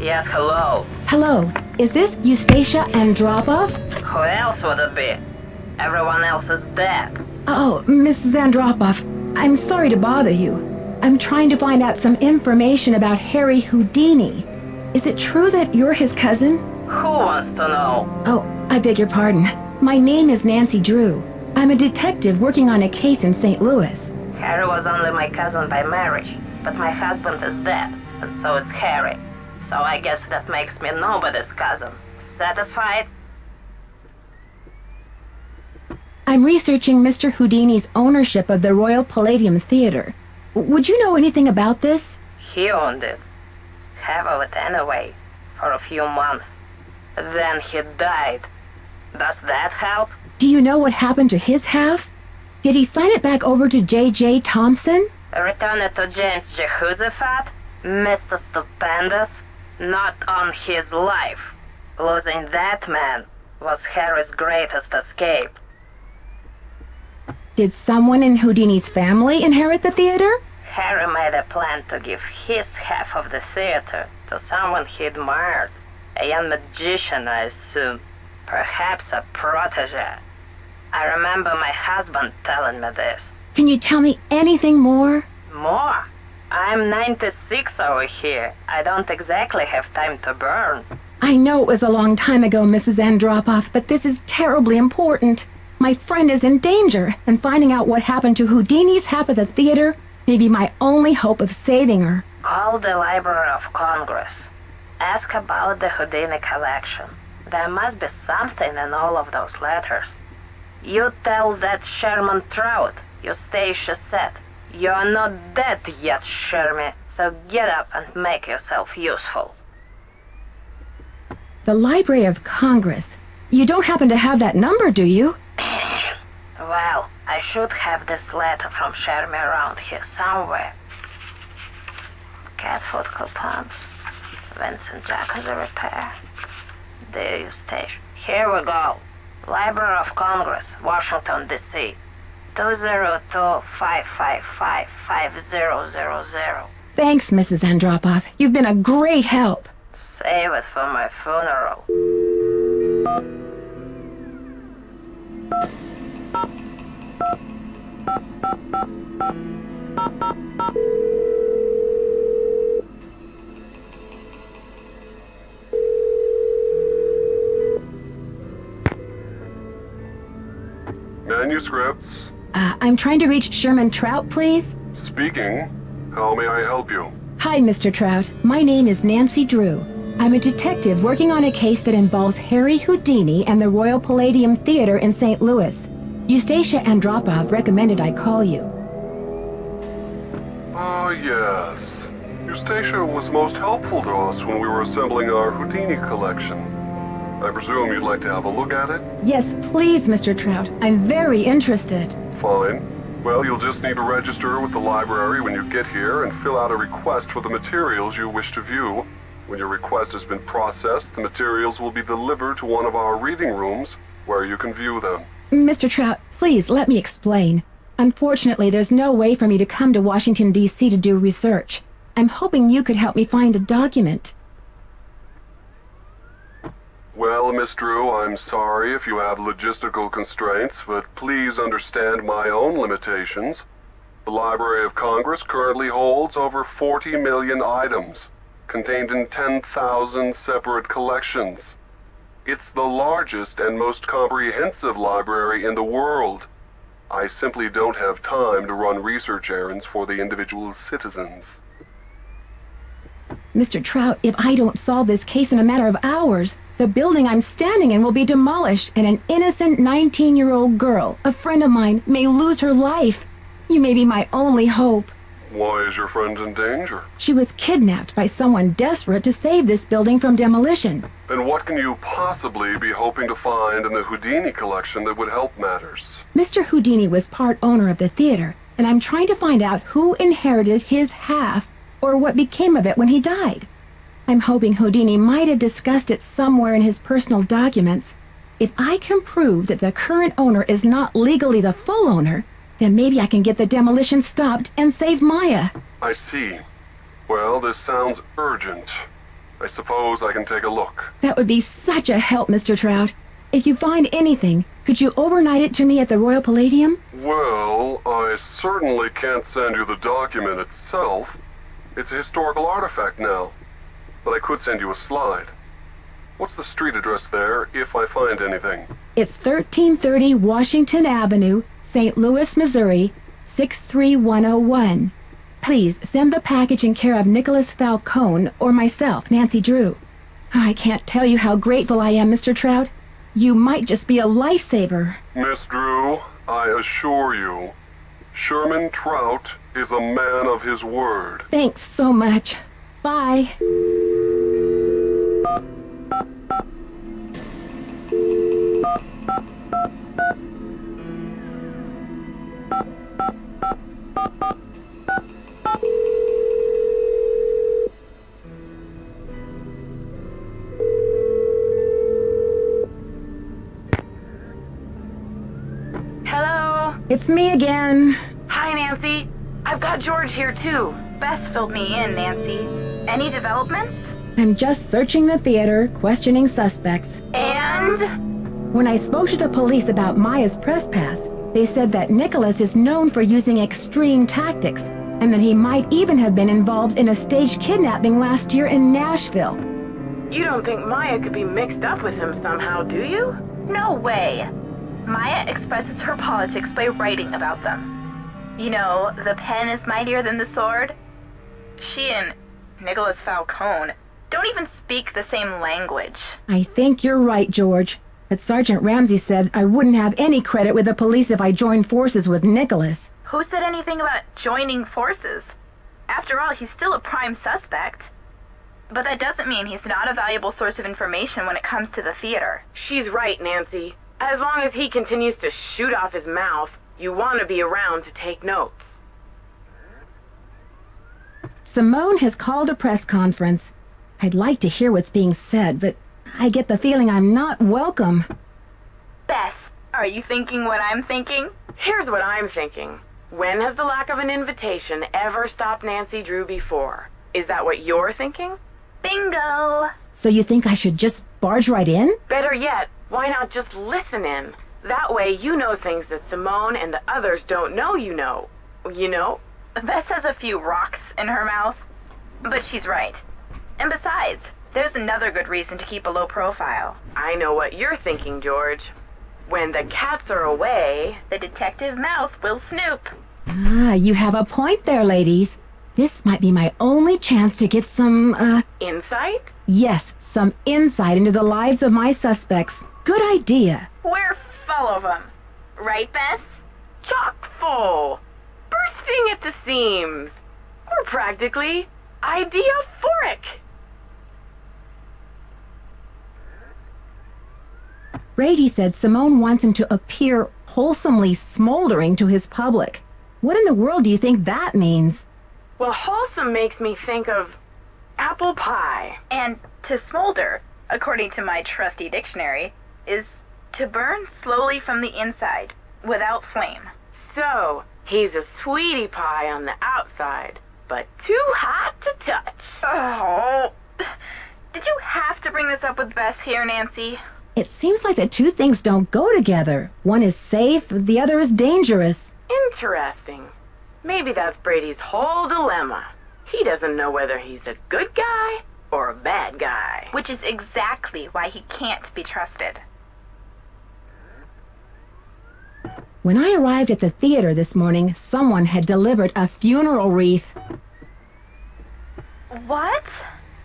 Yes, hello. Hello, is this Eustacia Andropov? Who else would it be? Everyone else is dead. Oh, Mrs. Andropov, I'm sorry to bother you. I'm trying to find out some information about Harry Houdini. Is it true that you're his cousin? Who wants to know? Oh, I beg your pardon. My name is Nancy Drew. I'm a detective working on a case in St. Louis. Harry was only my cousin by marriage, but my husband is dead, and so is Harry. So I guess that makes me nobody's cousin. Satisfied? I'm researching Mr. Houdini's ownership of the Royal Palladium Theater. Would you know anything about this? He owned it. Half of it anyway, for a few months. Then he died. Does that help? Do you know what happened to his half? Did he sign it back over to J.J. Thompson? Return it to James Jehoshaphat? Mr. Stupendous? Not on his life. Losing that man was Harry's greatest escape. Did someone in Houdini's family inherit the theater? Harry made a plan to give his half of the theater to someone he admired. A young magician, I assume. Perhaps a protege. I remember my husband telling me this. Can you tell me anything more? More? I'm 96 over here. I don't exactly have time to burn. I know it was a long time ago, Mrs. Andropov, but this is terribly important. My friend is in danger, and finding out what happened to Houdini's half of the theater may be my only hope of saving her. Call the Library of Congress. Ask about the Houdini collection. There must be something in all of those letters. You tell that Sherman Trout, Eustacia said. You're not dead yet, Shermy, so get up and make yourself useful. The Library of Congress. You don't happen to have that number, do you? Well, I should have this letter from Shermy around here somewhere. Cat food coupons. Vincent Jacuzzi repair. Dear Eustacia. Here we go. Library of Congress, Washington, D.C. 202-555-5000. Thanks, Mrs. Andropov. You've been a great help. Save it for my funeral. Manuscripts. I'm trying to reach Sherman Trout, please. Speaking. How may I help you? Hi, Mr. Trout. My name is Nancy Drew. I'm a detective working on a case that involves Harry Houdini and the Royal Palladium Theater in St. Louis. Eustacia Andropov recommended I call you. Ah, yes. Eustacia was most helpful to us when we were assembling our Houdini collection. I presume you'd like to have a look at it? Yes, please, Mr. Trout. I'm very interested. Fine. Well, you'll just need to register with the library when you get here and fill out a request for the materials you wish to view. When your request has been processed, the materials will be delivered to one of our reading rooms where you can view them. Mr. Trout, please let me explain. Unfortunately, there's no way for me to come to Washington, D.C. to do research. I'm hoping you could help me find a document. Well, Miss Drew, I'm sorry if you have logistical constraints, but please understand my own limitations. The Library of Congress currently holds over 40 million items, contained in 10,000 separate collections. It's the largest and most comprehensive library in the world. I simply don't have time to run research errands for the individual citizens. Mr. Trout, if I don't solve this case in a matter of hours, the building I'm standing in will be demolished and an innocent 19-year-old girl, a friend of mine, may lose her life. You may be my only hope. Why is your friend in danger? She was kidnapped by someone desperate to save this building from demolition. Then what can you possibly be hoping to find in the Houdini collection that would help matters? Mr. Houdini was part owner of the theater, and I'm trying to find out who inherited his half. or what became of it when he died. I'm hoping Houdini might have discussed it somewhere in his personal documents. If I can prove that the current owner is not legally the full owner, then maybe I can get the demolition stopped and save Maya. I see. Well, this sounds urgent. I suppose I can take a look. That would be such a help, Mr. Trout. If you find anything, could you overnight it to me at the Royal Palladium? Well, I certainly can't send you the document itself. It's a historical artifact now. But I could send you a slide. What's the street address there, if I find anything? It's 1330 Washington Avenue, St. Louis, Missouri, 63101. Please send the package in care of Nicholas Falcone or myself, Nancy Drew. I can't tell you how grateful I am, Mr. Trout. You might just be a lifesaver. Miss Drew, I assure you, Sherman Trout is a man of his word. Thanks so much. Bye. Hello? It's me again. Hi, Nancy. I've got George here, too. Bess filled me in, Nancy. Any developments? I'm just searching the theater, questioning suspects. And? When I spoke to the police about Maya's press pass, they said that Nicholas is known for using extreme tactics, and that he might even have been involved in a staged kidnapping last year in Nashville. You don't think Maya could be mixed up with him somehow, do you? No way. Maya expresses her politics by writing about them. You know, the pen is mightier than the sword. She and Nicholas Falcone don't even speak the same language. I think you're right, George. But Sergeant Ramsey said I wouldn't have any credit with the police if I joined forces with Nicholas. Who said anything about joining forces? After all, he's still a prime suspect. But that doesn't mean he's not a valuable source of information when it comes to the theater. She's right, Nancy. As long as he continues to shoot off his mouth, you want to be around to take notes. Simone has called a press conference. I'd like to hear what's being said, but I get the feeling I'm not welcome. Bess, are you thinking what I'm thinking? Here's what I'm thinking. When has the lack of an invitation ever stopped Nancy Drew before? Is that what you're thinking? Bingo! So you think I should just barge right in? Better yet, why not just listen in? That way you know things that Simone and the others don't know you know. You know? Bess has a few rocks in her mouth, but she's right. And besides, there's another good reason to keep a low profile. I know what you're thinking, George. When the cats are away, The detective mouse will snoop. Ah, you have a point there, ladies. This might be my only chance to get some, insight? yes, some insight into the lives of my suspects. Good idea. We're full of them. Right, Bess? Chock full. Bursting at the seams. We're practically ideaphoric. Brady said Simone wants him to appear wholesomely smoldering to his public. What in the world do you think that means? Well, wholesome makes me think of apple pie. And to smolder, according to my trusty dictionary, is to burn slowly from the inside, without flame. So, he's a sweetie pie on the outside, but too hot to touch. Oh, did you have to bring this up with Bess here, Nancy? It seems like the two things don't go together. One is safe, the other is dangerous. Interesting. Maybe that's Brady's whole dilemma. He doesn't know whether he's a good guy or a bad guy. Which is exactly why he can't be trusted. When I arrived at the theater this morning, someone had delivered a funeral wreath. What?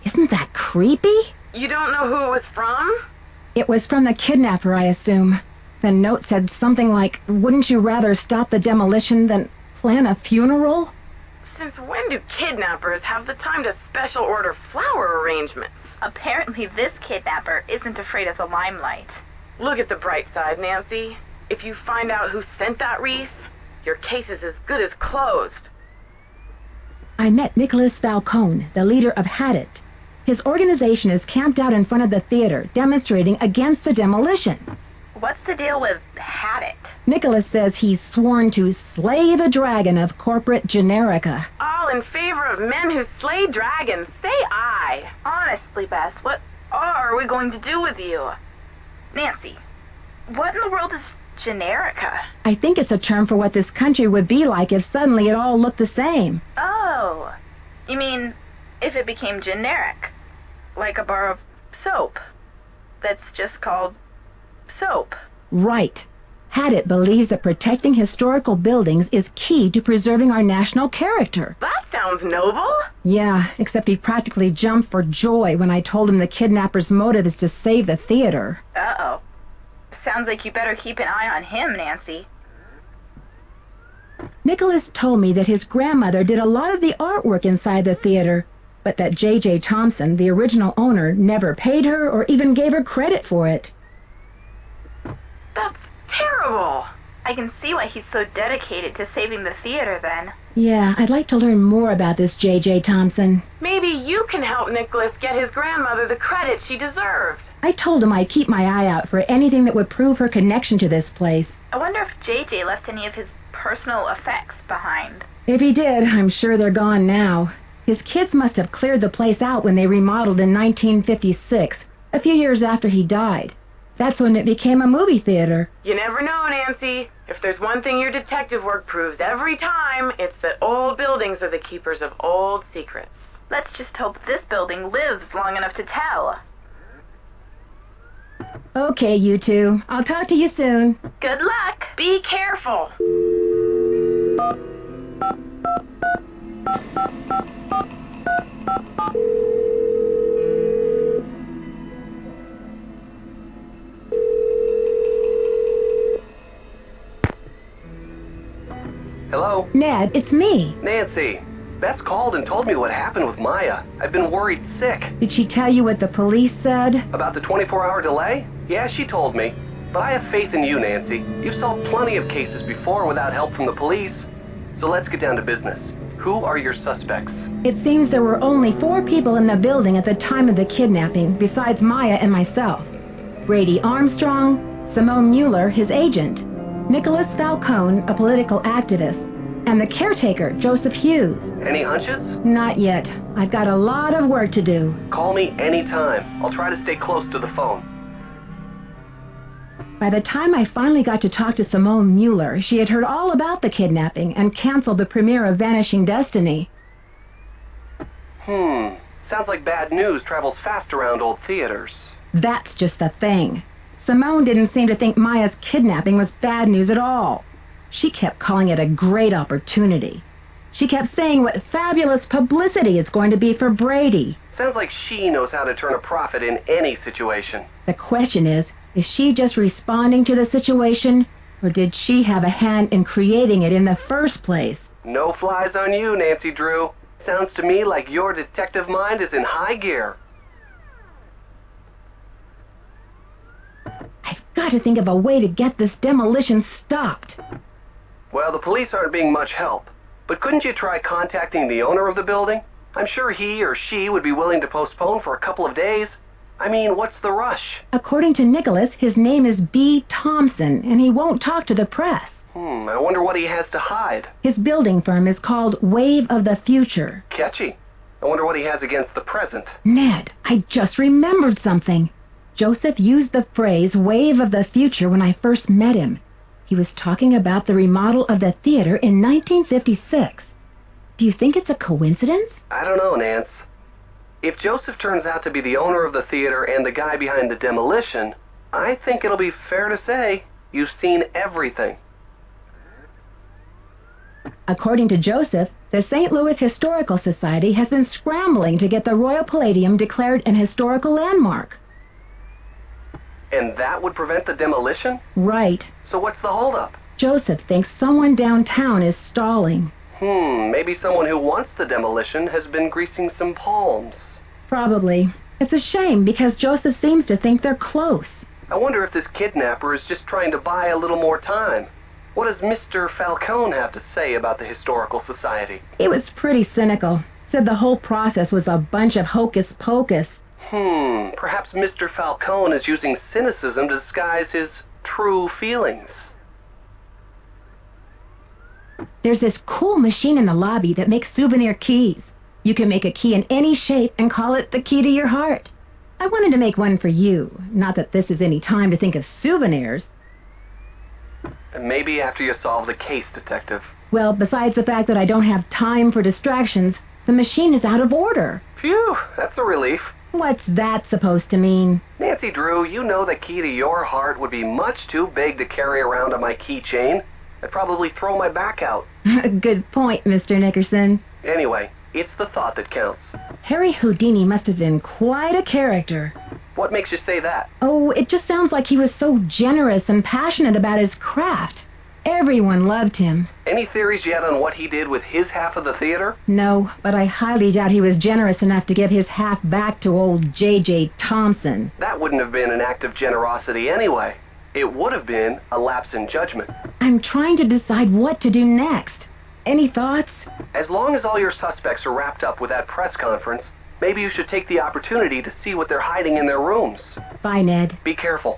Isn't that creepy? You don't know who it was from? It was from the kidnapper, I assume. The note said something like, "Wouldn't you rather stop the demolition than plan a funeral?" Since when do kidnappers have the time to special order flower arrangements? Apparently this kidnapper isn't afraid of the limelight. Look at the bright side, Nancy. If you find out who sent that wreath, your case is as good as closed. I met Nicholas Falcone, the leader of Hadit. His organization is camped out in front of the theater, demonstrating against the demolition. What's the deal with Hadit? Nicholas says he's sworn to slay the dragon of corporate generica. All in favor of men who slay dragons. Say aye. Honestly, Bess, what are we going to do with you? Nancy, what in the world is generica? I think it's a term for what this country would be like if suddenly it all looked the same. Oh, you mean if it became generic? Like a bar of soap that's just called soap. Right. Hadit believes that protecting historical buildings is key to preserving our national character. That sounds noble. Yeah, except he practically jumped for joy when I told him the kidnapper's motive is to save the theater. Uh-oh. Sounds like you better keep an eye on him, Nancy. Nicholas told me that his grandmother did a lot of the artwork inside the theater, but that J.J. Thompson, the original owner, never paid her or even gave her credit for it. That's terrible. I can see why he's so dedicated to saving the theater then. Yeah, I'd like to learn more about this J.J. Thompson. Maybe you can help Nicholas get his grandmother the credit she deserved. I told him I'd keep my eye out for anything that would prove her connection to this place. I wonder if JJ left any of his personal effects behind. If he did, I'm sure they're gone now. His kids must have cleared the place out when they remodeled in 1956, a few years after he died. That's when it became a movie theater. You never know, Nancy. If there's one thing your detective work proves every time, it's that old buildings are the keepers of old secrets. Let's just hope this building lives long enough to tell. Okay, you two. I'll talk to you soon. Good luck! Be careful. Hello? Ned, it's me. Nancy. Bess called and told me what happened with Maya. I've been worried sick. Did she tell you what the police said? About the 24-hour delay? Yeah, she told me. But I have faith in you, Nancy. You've solved plenty of cases before without help from the police. So let's get down to business. Who are your suspects? It seems there were only 4 people in the building at the time of the kidnapping, besides Maya and myself. Brady Armstrong, Simone Mueller, his agent, Nicholas Falcone, a political activist, and the caretaker, Joseph Hughes. Any hunches? Not yet. I've got a lot of work to do. Call me anytime. I'll try to stay close to the phone. By the time I finally got to talk to Simone Mueller, she had heard all about the kidnapping and canceled the premiere of Vanishing Destiny. Sounds like bad news travels fast around old theaters. That's just the thing. Simone didn't seem to think Maya's kidnapping was bad news at all. She kept calling it a great opportunity. She kept saying what fabulous publicity it's going to be for Brady. Sounds like she knows how to turn a profit in any situation. The question is she just responding to the situation, or did she have a hand in creating it in the first place? No flies on you, Nancy Drew. Sounds to me like your detective mind is in high gear. I've got to think of a way to get this demolition stopped. Well, the police aren't being much help. But couldn't you try contacting the owner of the building? I'm sure he or she would be willing to postpone for a couple of days. I mean, what's the rush? According to Nicholas, his name is B. Thompson, and he won't talk to the press. I wonder what he has to hide. His building firm is called Wave of the Future. Catchy. I wonder what he has against the present. Ned, I just remembered something. Joseph used the phrase Wave of the Future when I first met him. He was talking about the remodel of the theater in 1956. Do you think it's a coincidence? I don't know, Nance. If Joseph turns out to be the owner of the theater and the guy behind the demolition, I think it'll be fair to say you've seen everything. According to Joseph, the St. Louis Historical Society has been scrambling to get the Royal Palladium declared an historical landmark. And that would prevent the demolition? Right. So what's the holdup? Joseph thinks someone downtown is stalling. Maybe someone who wants the demolition has been greasing some palms. Probably. It's a shame because Joseph seems to think they're close. I wonder if this kidnapper is just trying to buy a little more time. What does Mr. Falcone have to say about the Historical Society? He was pretty cynical. Said the whole process was a bunch of hocus pocus. Perhaps Mr. Falcone is using cynicism to disguise his true feelings. There's this cool machine in the lobby that makes souvenir keys. You can make a key in any shape and call it the key to your heart. I wanted to make one for you. Not that this is any time to think of souvenirs. And maybe after you solve the case, Detective. Well, besides the fact that I don't have time for distractions, the machine is out of order. Phew, that's a relief. What's that supposed to mean? Nancy Drew, you know the key to your heart would be much too big to carry around on my keychain. I'd probably throw my back out. Good point, Mr. Nickerson. Anyway, it's the thought that counts. Harry Houdini must have been quite a character. What makes you say that? Oh, it just sounds like he was so generous and passionate about his craft. Everyone loved him. Any theories yet on what he did with his half of the theater? No, but I highly doubt he was generous enough to give his half back to old J.J. Thompson. That wouldn't have been an act of generosity anyway. It would have been a lapse in judgment. I'm trying to decide what to do next. Any thoughts? As long as all your suspects are wrapped up with that press conference, maybe you should take the opportunity to see what they're hiding in their rooms. Bye, Ned. Be careful.